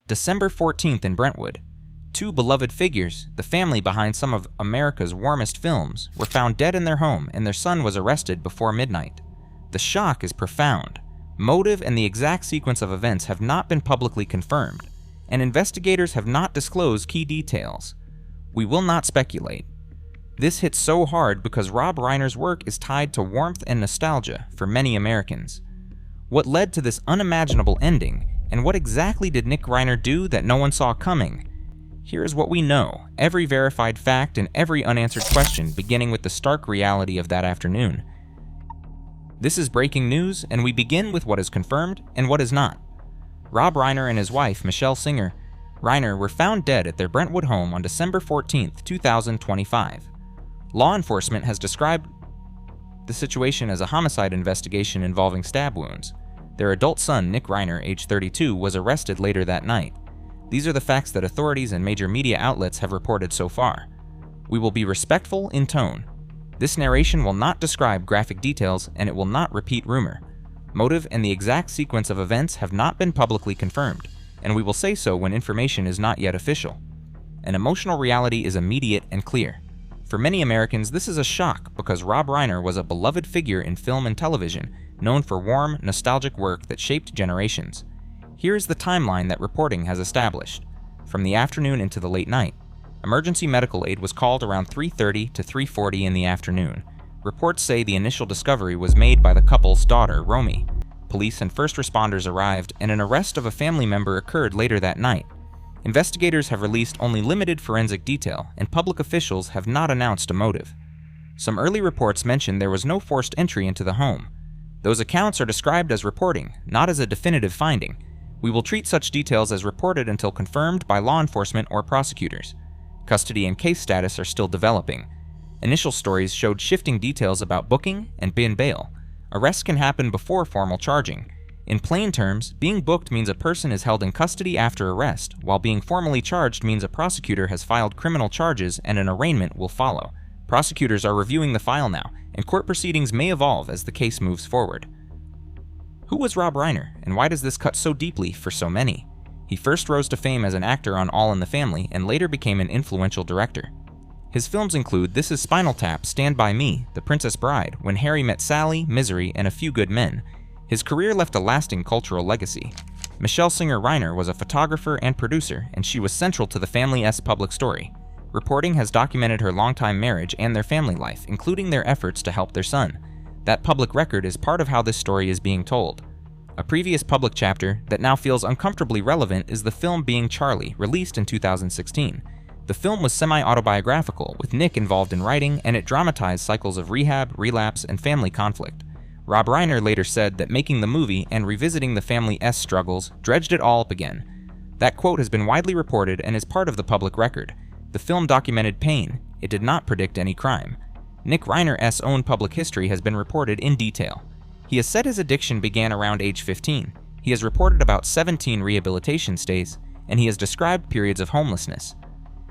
December 14th in Brentwood. Two beloved figures, the family behind some of America's warmest films, were found dead in their home and their son was arrested before midnight. The shock is profound. Motive and the exact sequence of events have not been publicly confirmed, and investigators have not disclosed key details. We will not speculate. This hits so hard because Rob Reiner's work is tied to warmth and nostalgia for many Americans. What led to this unimaginable ending, and what exactly did Nick Reiner do that no one saw coming? Here is what we know, every verified fact and every unanswered question, beginning with the stark reality of that afternoon. This is breaking news, and we begin with what is confirmed and what is not. Rob Reiner and his wife, Michelle Singer Reiner, were found dead at their Brentwood home on December 14, 2025. Law enforcement has described the situation as a homicide investigation involving stab wounds. Their adult son, Nick Reiner, age 32, was arrested later that night. These are the facts that authorities and major media outlets have reported so far. We will be respectful in tone. This narration will not describe graphic details and it will not repeat rumor. Motive and the exact sequence of events have not been publicly confirmed, and we will say so when information is not yet official. An emotional reality is immediate and clear. For many Americans, this is a shock because Rob Reiner was a beloved figure in film and television, known for warm, nostalgic work that shaped generations. Here is the timeline that reporting has established. From the afternoon into the late night, emergency medical aid was called around 3:30 to 3:40 in the afternoon. Reports say the initial discovery was made by the couple's daughter, Romy. Police and first responders arrived, and an arrest of a family member occurred later that night. Investigators have released only limited forensic detail, and public officials have not announced a motive. Some early reports mentioned there was no forced entry into the home. Those accounts are described as reporting, not as a definitive finding. We will treat such details as reported until confirmed by law enforcement or prosecutors. Custody and case status are still developing. Initial stories showed shifting details about booking and bin bail. Arrests can happen before formal charging. In plain terms, being booked means a person is held in custody after arrest, while being formally charged means a prosecutor has filed criminal charges and an arraignment will follow. Prosecutors are reviewing the file now, and court proceedings may evolve as the case moves forward. Who was Rob Reiner, and why does this cut so deeply for so many? He first rose to fame as an actor on All in the Family and later became an influential director. His films include This Is Spinal Tap, Stand By Me, The Princess Bride, When Harry Met Sally, Misery, and A Few Good Men. His career left a lasting cultural legacy. Michelle Singer Reiner was a photographer and producer, and she was central to the family's public story. Reporting has documented her longtime marriage and their family life, including their efforts to help their son. That public record is part of how this story is being told. A previous public chapter that now feels uncomfortably relevant is the film Being Charlie, released in 2016. The film was semi-autobiographical, with Nick involved in writing, and it dramatized cycles of rehab, relapse, and family conflict. Rob Reiner later said that making the movie and revisiting the family's struggles dredged it all up again. That quote has been widely reported and is part of the public record. The film documented pain. It did not predict any crime. Nick Reiner's own public history has been reported in detail. He has said his addiction began around age 15. He has reported about 17 rehabilitation stays, and he has described periods of homelessness.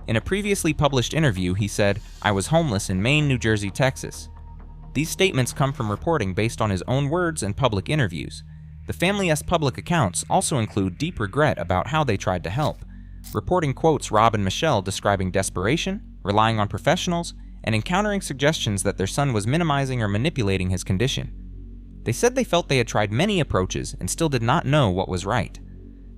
In a previously published interview, he said, "I was homeless in Maine, New Jersey, Texas." These statements come from reporting based on his own words and public interviews. The family's public accounts also include deep regret about how they tried to help. Reporting quotes Rob and Michelle describing desperation, relying on professionals, and encountering suggestions that their son was minimizing or manipulating his condition. They said they felt they had tried many approaches and still did not know what was right.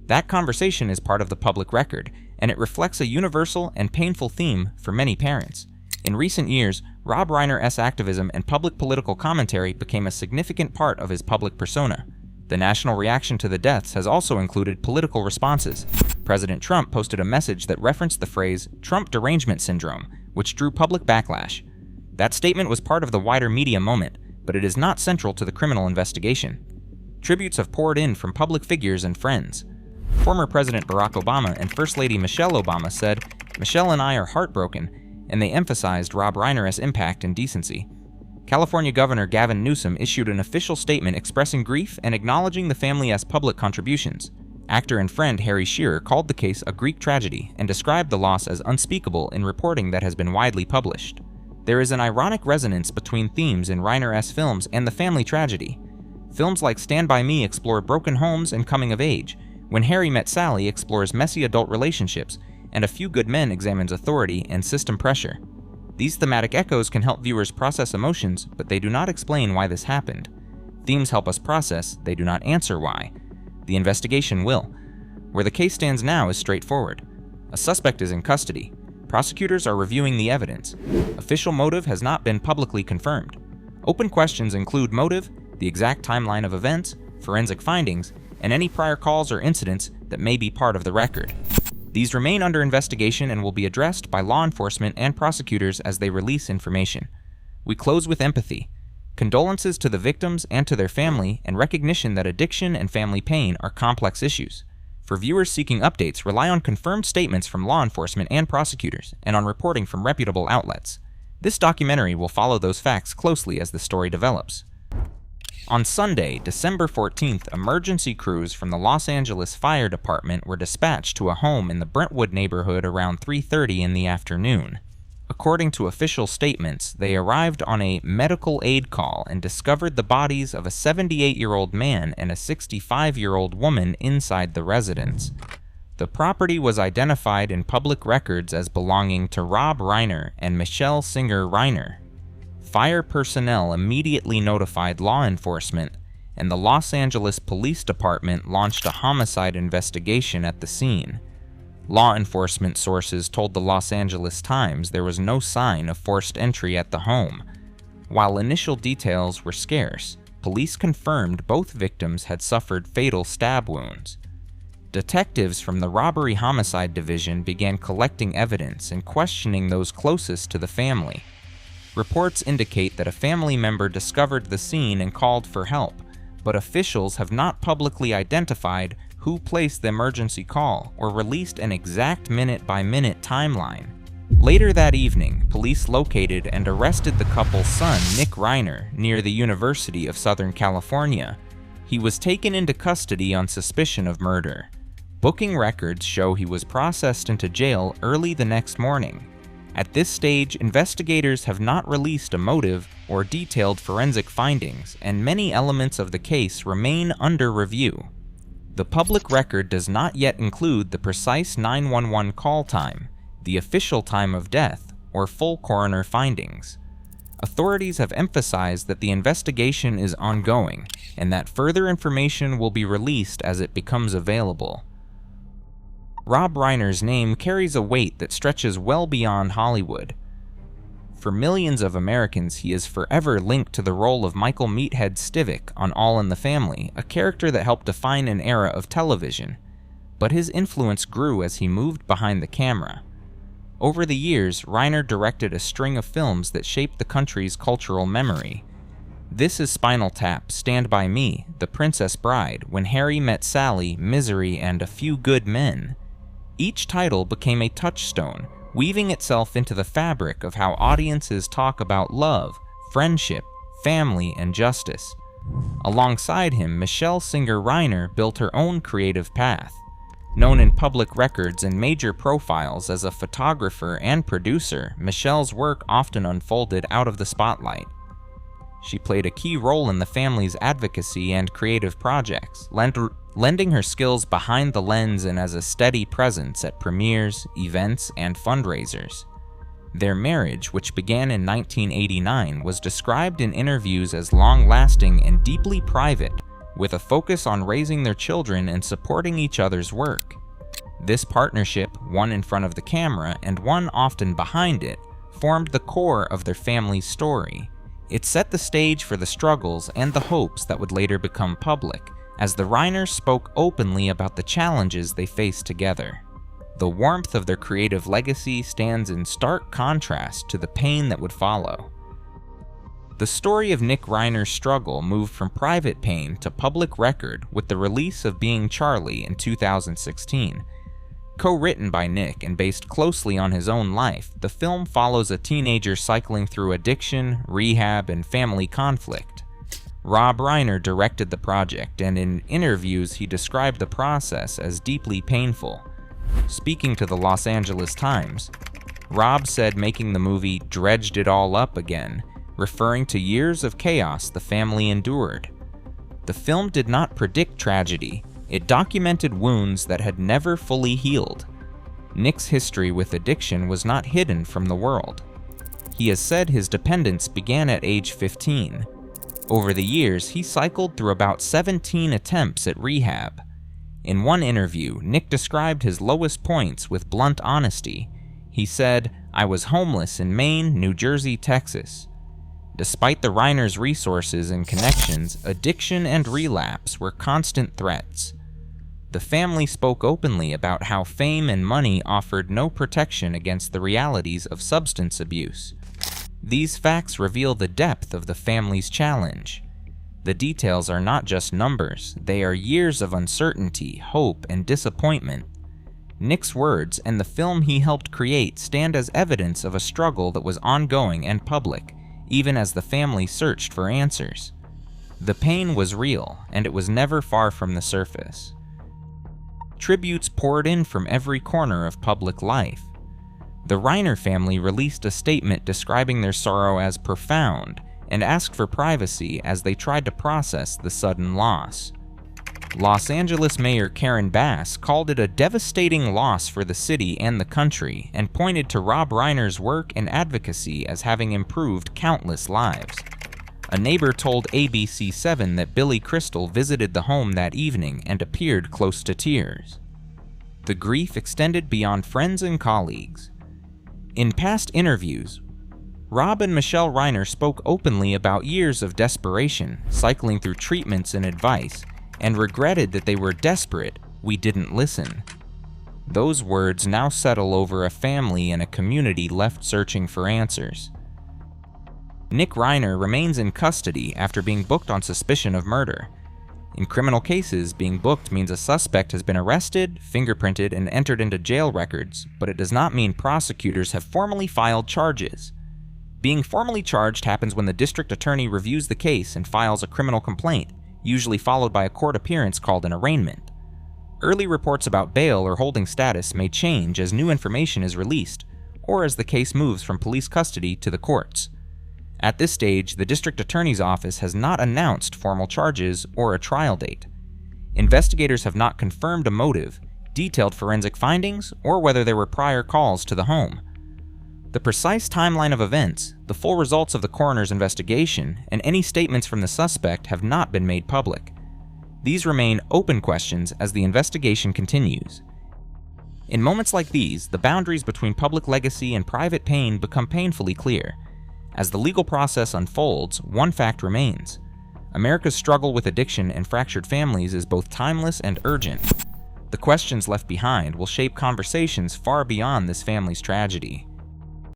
That conversation is part of the public record, and it reflects a universal and painful theme for many parents. In recent years, Rob Reiner's activism and public political commentary became a significant part of his public persona. The national reaction to the deaths has also included political responses. President Trump posted a message that referenced the phrase Trump derangement syndrome, which drew public backlash. That statement was part of the wider media moment, but it is not central to the criminal investigation. Tributes have poured in from public figures and friends. Former President Barack Obama and First Lady Michelle Obama said, "Michelle and I are heartbroken," and they emphasized Rob Reiner's impact and decency. California Governor Gavin Newsom issued an official statement expressing grief and acknowledging the family's public contributions. Actor and friend Harry Shearer called the case a Greek tragedy and described the loss as unspeakable in reporting that has been widely published. There is an ironic resonance between themes in Reiner's films and the family tragedy. Films like Stand By Me explore broken homes and coming of age, When Harry Met Sally explores messy adult relationships, and A Few Good Men examines authority and system pressure. These thematic echoes can help viewers process emotions, but they do not explain why this happened. Themes help us process, they do not answer why. The investigation will. Where the case stands now is straightforward. A suspect is in custody. Prosecutors are reviewing the evidence. Official motive has not been publicly confirmed. Open questions include motive, the exact timeline of events, forensic findings, and any prior calls or incidents that may be part of the record. These remain under investigation and will be addressed by law enforcement and prosecutors as they release information. We close with empathy. Condolences to the victims and to their family, and recognition that addiction and family pain are complex issues. For viewers seeking updates, rely on confirmed statements from law enforcement and prosecutors, and on reporting from reputable outlets. This documentary will follow those facts closely as the story develops. On Sunday, December 14th, emergency crews from the Los Angeles Fire Department were dispatched to a home in the Brentwood neighborhood around 3:30 in the afternoon. According to official statements, they arrived on a medical aid call and discovered the bodies of a 78-year-old man and a 65-year-old woman inside the residence. The property was identified in public records as belonging to Rob Reiner and Michelle Singer Reiner. Fire personnel immediately notified law enforcement, and the Los Angeles Police Department launched a homicide investigation at the scene. Law enforcement sources told the Los Angeles Times there was no sign of forced entry at the home. While initial details were scarce, police confirmed both victims had suffered fatal stab wounds. Detectives from the Robbery Homicide Division began collecting evidence and questioning those closest to the family. Reports indicate that a family member discovered the scene and called for help, but officials have not publicly identified who placed the emergency call or released an exact minute-by-minute timeline. Later that evening, police located and arrested the couple's son, Nick Reiner, near the University of Southern California. He was taken into custody on suspicion of murder. Booking records show he was processed into jail early the next morning. At this stage, investigators have not released a motive or detailed forensic findings, and many elements of the case remain under review. The public record does not yet include the precise 911 call time, the official time of death, or full coroner findings. Authorities have emphasized that the investigation is ongoing, and that further information will be released as it becomes available. Rob Reiner's name carries a weight that stretches well beyond Hollywood. For millions of Americans, he is forever linked to the role of Michael "Meathead" Stivic on All in the Family, a character that helped define an era of television. But his influence grew as he moved behind the camera. Over the years, Reiner directed a string of films that shaped the country's cultural memory. This is Spinal Tap, Stand By Me, The Princess Bride, When Harry Met Sally, Misery, and A Few Good Men. Each title became a touchstone, weaving itself into the fabric of how audiences talk about love, friendship, family, and justice. Alongside him, Michelle Singer Reiner built her own creative path. Known in public records and major profiles as a photographer and producer, Michelle's work often unfolded out of the spotlight. She played a key role in the family's advocacy and creative projects, lending her skills behind the lens and as a steady presence at premieres, events, and fundraisers. Their marriage, which began in 1989, was described in interviews as long-lasting and deeply private, with a focus on raising their children and supporting each other's work. This partnership, one in front of the camera and one often behind it, formed the core of their family's story. It set the stage for the struggles and the hopes that would later become public, as the Reiners spoke openly about the challenges they faced together. The warmth of their creative legacy stands in stark contrast to the pain that would follow. The story of Nick Reiner's struggle moved from private pain to public record with the release of Being Charlie in 2016. Co-written by Nick and based closely on his own life, the film follows a teenager cycling through addiction, rehab, and family conflict. Rob Reiner directed the project, and in interviews he described the process as deeply painful. Speaking to the Los Angeles Times, Rob said making the movie dredged it all up again, referring to years of chaos the family endured. The film did not predict tragedy, It documented wounds that had never fully healed. Nick's history with addiction was not hidden from the world. He has said his dependence began at age 15. Over the years, he cycled through about 17 attempts at rehab. In one interview, Nick described his lowest points with blunt honesty. He said, "I was homeless in Maine, New Jersey, Texas." Despite the Reiner's resources and connections, addiction and relapse were constant threats. The family spoke openly about how fame and money offered no protection against the realities of substance abuse. These facts reveal the depth of the family's challenge. The details are not just numbers, they are years of uncertainty, hope, and disappointment. Nick's words and the film he helped create stand as evidence of a struggle that was ongoing and public, even as the family searched for answers. The pain was real, and it was never far from the surface. Tributes poured in from every corner of public life. The Reiner family released a statement describing their sorrow as profound and asked for privacy as they tried to process the sudden loss. Los Angeles Mayor Karen Bass called it a devastating loss for the city and the country and pointed to Rob Reiner's work and advocacy as having improved countless lives. A neighbor told ABC7 that Billy Crystal visited the home that evening and appeared close to tears. The grief extended beyond friends and colleagues. In past interviews, Rob and Michelle Reiner spoke openly about years of desperation, cycling through treatments and advice, and regretted that they were desperate, "We didn't listen." Those words now settle over a family and a community left searching for answers. Nick Reiner remains in custody after being booked on suspicion of murder. In criminal cases, being booked means a suspect has been arrested, fingerprinted, and entered into jail records, but it does not mean prosecutors have formally filed charges. Being formally charged happens when the district attorney reviews the case and files a criminal complaint, usually followed by a court appearance called an arraignment. Early reports about bail or holding status may change as new information is released, or as the case moves from police custody to the courts. At this stage, the district attorney's office has not announced formal charges or a trial date. Investigators have not confirmed a motive, detailed forensic findings, or whether there were prior calls to the home. The precise timeline of events, the full results of the coroner's investigation, and any statements from the suspect have not been made public. These remain open questions as the investigation continues. In moments like these, the boundaries between public legacy and private pain become painfully clear. As the legal process unfolds, one fact remains. America's struggle with addiction and fractured families is both timeless and urgent. The questions left behind will shape conversations far beyond this family's tragedy.